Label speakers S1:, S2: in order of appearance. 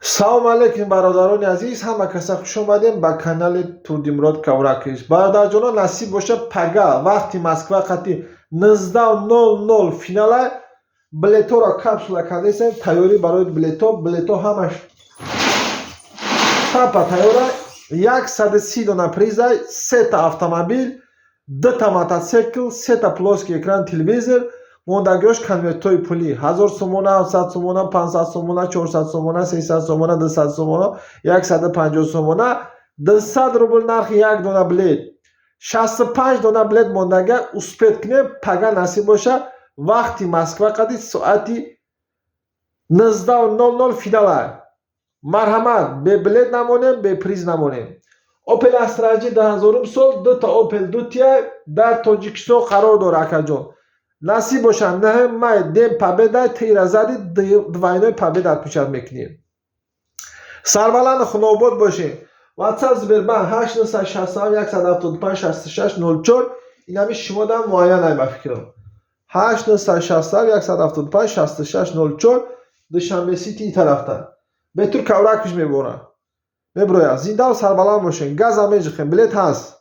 S1: салом алейкум бародарони азиз, ҳама каса хуш омадем ба канали Турдимурод Кавракиш. Бародарҷонон, насиб боша пага вақти Москва қати 19:00 финала билетҳоро капсула кардесем. Тайёрӣ барои билетҳо ҳамаш тапа тайёра. 130 дона приза, 3 та автомобил, 2 та мотоцикл, 3 та плоский экран телевизор, мондагиҳош конвертҳои пулӣ 1000 сомона, 700 сомона, 500 сомона, 400 сомона, 300 сомона, 200 сомона, 150 сомона, 200 рубл нархи як дона билет. 65 дона билет мондага успед кунем. Пага насиб боша вақти Москва қади соати 19:00 финала. Марҳамат, бе билет намонем, бе приз намонем. Opel Astra 10,000 сол, 2 та Opel Dutya дар Тоҷикистон қарор дорад акаҷон. Насиб боша 9 май Ден Победа тира зади двойной победа отмечать мекунем. Сарбаланд Хунобод бошем. WhatsApp Сбербанк 8961 175 66 04. Инами шумо дар муайяна ба фикрам. 8961 175 66 04. Душанбе Сити тарафта. Бетур Кавракиш мебора. Меброя. Зинда ва сарбаланд бошем. Газа межихем. Билет ҳаст.